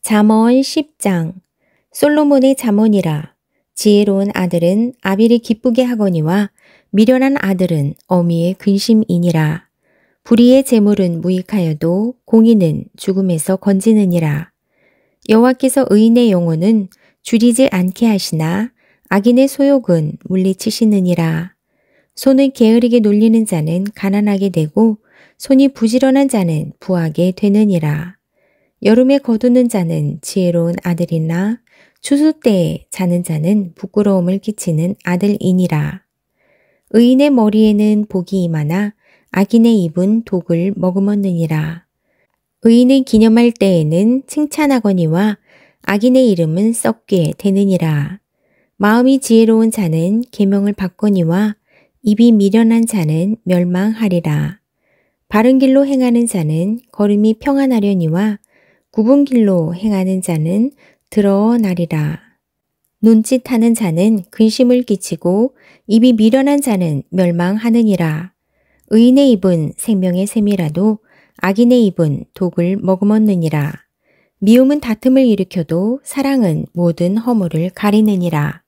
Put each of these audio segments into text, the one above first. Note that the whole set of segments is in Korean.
잠언 10장. 솔로몬의 잠언이라. 지혜로운 아들은 아비를 기쁘게 하거니와 미련한 아들은 어미의 근심이니라. 불의의 재물은 무익하여도 공의는 죽음에서 건지느니라. 여호와께서 의인의 영혼은 줄이지 않게 하시나 악인의 소욕은 물리치시느니라. 손을 게으르게 놀리는 자는 가난하게 되고 손이 부지런한 자는 부하게 되느니라. 여름에 거두는 자는 지혜로운 아들이나 추수 때에 자는 자는 부끄러움을 끼치는 아들이니라. 의인의 머리에는 복이 임하나 악인의 입은 독을 머금었느니라. 의인을 기념할 때에는 칭찬하거니와 악인의 이름은 썩게 되느니라. 마음이 지혜로운 자는 계명을 받거니와 입이 미련한 자는 멸망하리라. 바른 길로 행하는 자는 걸음이 평안하려니와 굽은 길로 행하는 자는 드러나리라. 눈짓하는 자는 근심을 끼치고 입이 미련한 자는 멸망하느니라. 의인의 입은 생명의 샘이라도 악인의 입은 독을 머금었느니라. 미움은 다툼을 일으켜도 사랑은 모든 허물을 가리느니라.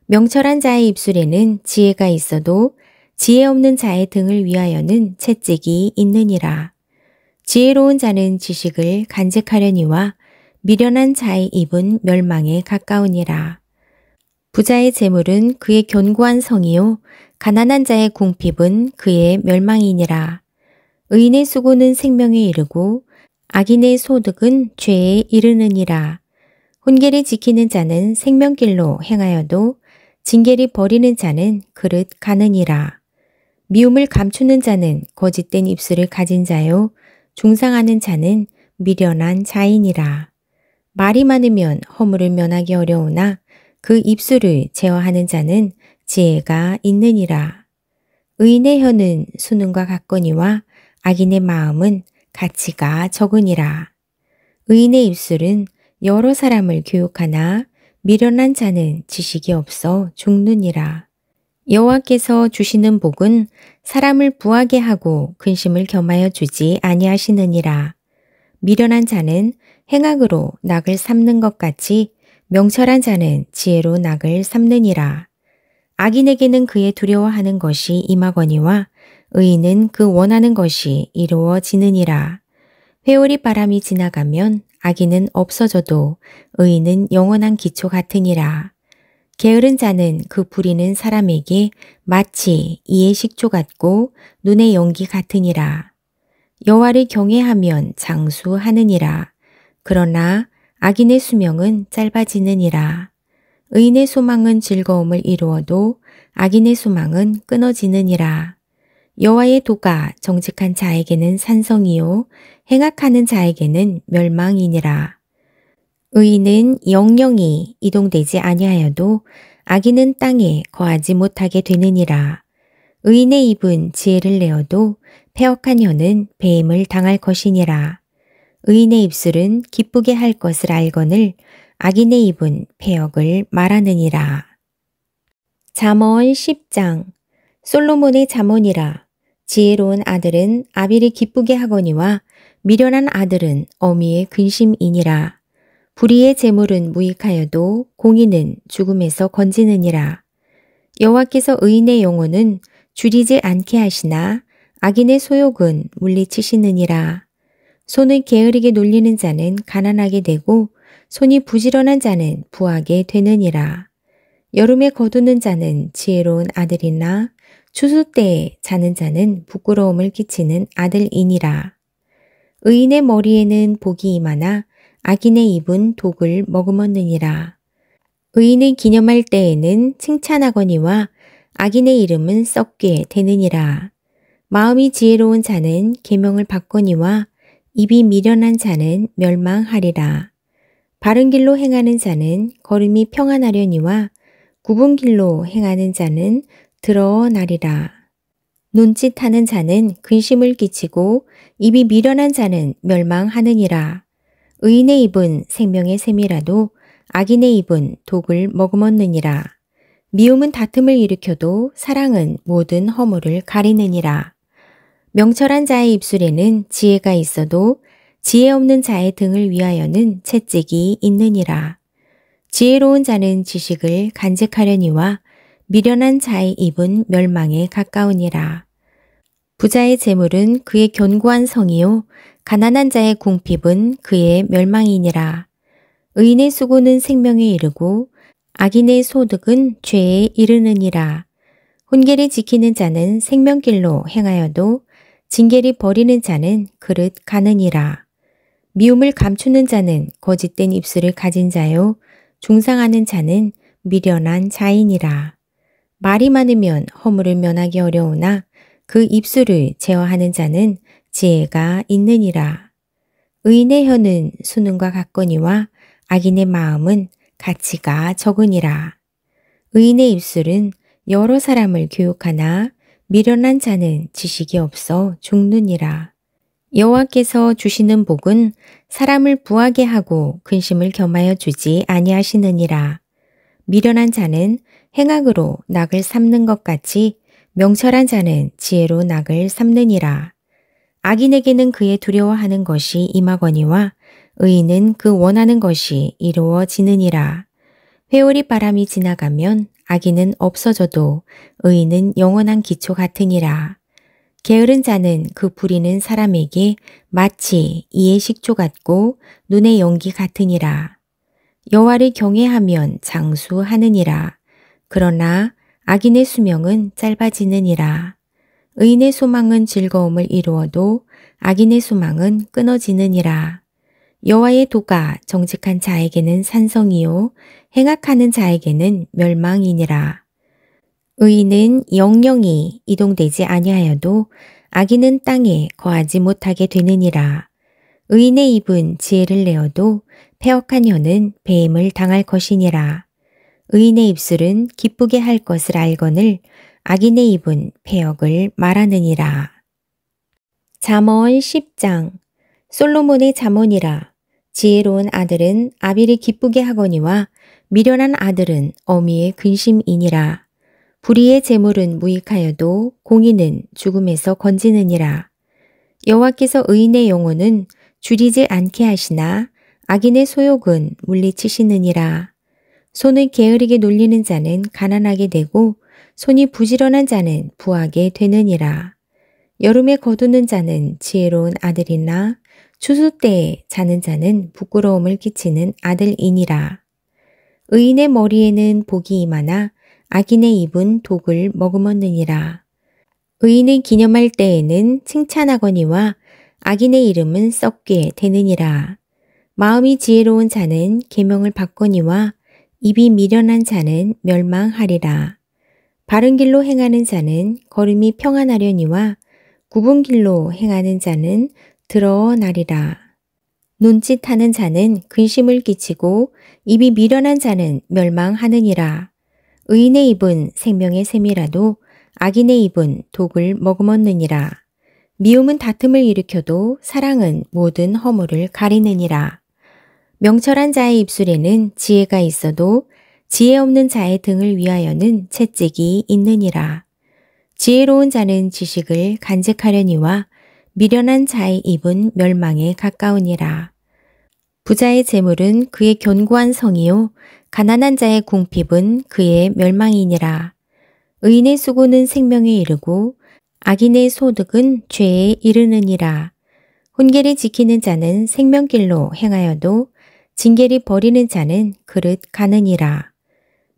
명철한 자의 입술에는 지혜가 있어도 지혜 없는 자의 등을 위하여는 채찍이 있느니라. 지혜로운 자는 지식을 간직하려니와 미련한 자의 입은 멸망에 가까우니라. 부자의 재물은 그의 견고한 성이요 가난한 자의 궁핍은 그의 멸망이니라. 의인의 수고는 생명에 이르고 악인의 소득은 죄에 이르느니라. 훈계를 지키는 자는 생명길로 행하여도 징계를 버리는 자는 그릇 가느니라. 미움을 감추는 자는 거짓된 입술을 가진 자요 중상하는 자는 미련한 자이니라. 말이 많으면 허물을 면하기 어려우나 그 입술을 제어하는 자는 지혜가 있느니라. 의인의 혀는 수능과 같거니와 악인의 마음은 가치가 적으니라. 의인의 입술은 여러 사람을 교육하나 미련한 자는 지식이 없어 죽느니라. 여호와께서 주시는 복은 사람을 부하게 하고 근심을 겸하여 주지 아니하시느니라. 미련한 자는 행악으로 낙을 삼는 것 같이 명철한 자는 지혜로 낙을 삼느니라. 악인에게는 그의 두려워하는 것이 임하거니와 의인은 그 원하는 것이 이루어지느니라. 회오리 바람이 지나가면 악인은 없어져도 의인은 영원한 기초 같으니라. 게으른 자는 그 부리는 사람에게 마치 이의 식초 같고 눈의 연기 같으니라. 여호와를 경외하면 장수하느니라. 그러나 악인의 수명은 짧아지느니라. 의인의 소망은 즐거움을 이루어도 악인의 소망은 끊어지느니라. 여호와의 도가 정직한 자에게는 산성이요 행악하는 자에게는 멸망이니라. 의인은 영영이 이동되지 아니하여도 악인은 땅에 거하지 못하게 되느니라. 의인의 입은 지혜를 내어도 패역한 혀는 배임을 당할 것이니라. 의인의 입술은 기쁘게 할 것을 알거늘 악인의 입은 패역을 말하느니라. 잠언 10장. 솔로몬의 잠언이라. 지혜로운 아들은 아비를 기쁘게 하거니와 미련한 아들은 어미의 근심이니라. 불의의 재물은 무익하여도 공의는 죽음에서 건지느니라. 여호와께서 의인의 영혼은 줄이지 않게 하시나 악인의 소욕은 물리치시느니라. 손을 게으르게 놀리는 자는 가난하게 되고 손이 부지런한 자는 부하게 되느니라. 여름에 거두는 자는 지혜로운 아들이나 추수 때에 자는 자는 부끄러움을 끼치는 아들이니라. 의인의 머리에는 복이 임하나 악인의 입은 독을 머금었느니라. 의인을 기념할 때에는 칭찬하거니와 악인의 이름은 썩게 되느니라. 마음이 지혜로운 자는 계명을 받거니와 입이 미련한 자는 멸망하리라. 바른 길로 행하는 자는 걸음이 평안하려니와 굽은 길로 행하는 자는 드러나리라. 눈짓하는 자는 근심을 끼치고 입이 미련한 자는 멸망하느니라. 의인의 입은 생명의 샘이라도 악인의 입은 독을 머금었느니라. 미움은 다툼을 일으켜도 사랑은 모든 허물을 가리느니라. 명철한 자의 입술에는 지혜가 있어도 지혜 없는 자의 등을 위하여는 채찍이 있느니라. 지혜로운 자는 지식을 간직하려니와 미련한 자의 입은 멸망에 가까우니라. 부자의 재물은 그의 견고한 성이요 가난한 자의 궁핍은 그의 멸망이니라. 의인의 수고는 생명에 이르고 악인의 소득은 죄에 이르느니라. 훈계를 지키는 자는 생명길로 행하여도 징계를 버리는 자는 그릇 가느니라. 미움을 감추는 자는 거짓된 입술을 가진 자요 중상하는 자는 미련한 자이니라. 말이 많으면 허물을 면하기 어려우나 그 입술을 제어하는 자는 지혜가 있느니라. 의인의 혀는 수능과 같거니와 악인의 마음은 가치가 적으니라. 의인의 입술은 여러 사람을 교육하나 미련한 자는 지식이 없어 죽느니라. 여호와께서 주시는 복은 사람을 부하게 하고 근심을 겸하여 주지 아니하시느니라. 미련한 자는 행악으로 낙을 삼는 것 같이 명철한 자는 지혜로 낙을 삼느니라. 악인에게는 그의 두려워하는 것이 임하거니와 의인은 그 원하는 것이 이루어지느니라. 회오리 바람이 지나가면 악인은 없어져도 의인은 영원한 기초 같으니라. 게으른 자는 그 부리는 사람에게 마치 이의 식초 같고 눈의 연기 같으니라. 여호와를 경외하면 장수하느니라. 그러나 악인의 수명은 짧아지느니라. 의인의 소망은 즐거움을 이루어도 악인의 소망은 끊어지느니라. 여호와의 도가 정직한 자에게는 산성이요 행악하는 자에게는 멸망이니라. 의인은 영영이 이동되지 아니하여도 악인은 땅에 거하지 못하게 되느니라. 의인의 입은 지혜를 내어도 패역한 혀는 배임을 당할 것이니라. 의인의 입술은 기쁘게 할 것을 알거늘 악인의 입은 패역을 말하느니라. 잠언 10장. 솔로몬의 잠언이라. 지혜로운 아들은 아비를 기쁘게 하거니와 미련한 아들은 어미의 근심이니라. 불의의 재물은 무익하여도 공의는 죽음에서 건지느니라. 여호와께서 의인의 영혼은 줄이지 않게 하시나 악인의 소욕은 물리치시느니라. 손을 게으르게 놀리는 자는 가난하게 되고 손이 부지런한 자는 부하게 되느니라. 여름에 거두는 자는 지혜로운 아들이나 추수 때에 자는 자는 부끄러움을 끼치는 아들이니라. 의인의 머리에는 복이 임하나 악인의 입은 독을 머금었느니라. 의인을 기념할 때에는 칭찬하거니와 악인의 이름은 썩게 되느니라. 마음이 지혜로운 자는 계명을 받거니와 입이 미련한 자는 멸망하리라. 바른 길로 행하는 자는 걸음이 평안하려니와 굽은 길로 행하는 자는 드러나리라. 눈짓하는 자는 근심을 끼치고 입이 미련한 자는 멸망하느니라. 의인의 입은 생명의 샘이라도 악인의 입은 독을 머금었느니라. 미움은 다툼을 일으켜도 사랑은 모든 허물을 가리느니라. 명철한 자의 입술에는 지혜가 있어도 지혜 없는 자의 등을 위하여는 채찍이 있느니라. 지혜로운 자는 지식을 간직하려니와 미련한 자의 입은 멸망에 가까우니라. 부자의 재물은 그의 견고한 성이요 가난한 자의 궁핍은 그의 멸망이니라. 의인의 수고는 생명에 이르고 악인의 소득은 죄에 이르느니라. 훈계를 지키는 자는 생명길로 행하여도 징계를 버리는 자는 그릇 가느니라.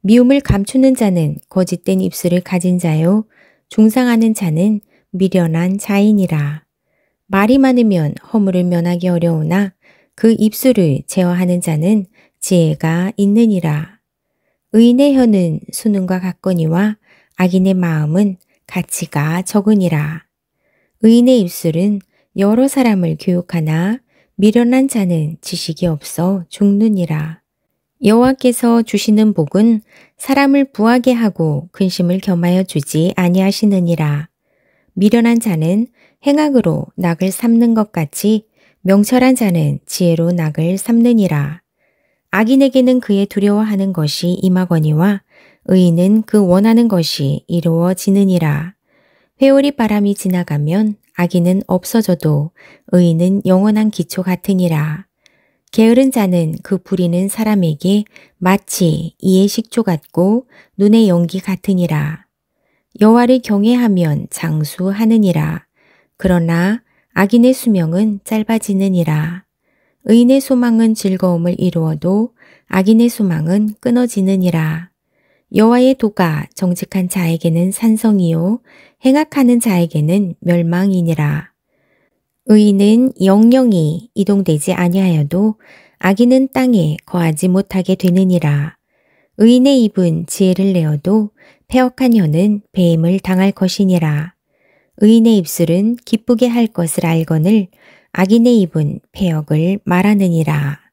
미움을 감추는 자는 거짓된 입술을 가진 자요 중상하는 자는 미련한 자이니라. 말이 많으면 허물을 면하기 어려우나 그 입술을 제어하는 자는 지혜가 있느니라. 의인의 혀는 수능과 같거니와 악인의 마음은 가치가 적으니라. 의인의 입술은 여러 사람을 교육하나 미련한 자는 지식이 없어 죽느니라. 여호와께서 주시는 복은 사람을 부하게 하고 근심을 겸하여 주지 아니하시느니라. 미련한 자는 행악으로 낙을 삼는 것 같이 명철한 자는 지혜로 낙을 삼느니라. 악인에게는 그의 두려워하는 것이 임하거니와 의인은 그 원하는 것이 이루어지느니라. 회오리 바람이 지나가면 악인은 없어져도 의인은 영원한 기초 같으니라. 게으른 자는 그 부리는 사람에게 마치 이의 식초 같고 눈의 연기 같으니라. 여호와를 경외하면 장수하느니라. 그러나 악인의 수명은 짧아지느니라. 의인의 소망은 즐거움을 이루어도 악인의 소망은 끊어지느니라. 여호와의 도가 정직한 자에게는 산성이요 행악하는 자에게는 멸망이니라. 의인은 영영이 이동되지 아니하여도 악인은 땅에 거하지 못하게 되느니라. 의인의 입은 지혜를 내어도 패역한 혀는 배임을 당할 것이니라. 의인의 입술은 기쁘게 할 것을 알거늘 악인의 입은 패역을 말하느니라.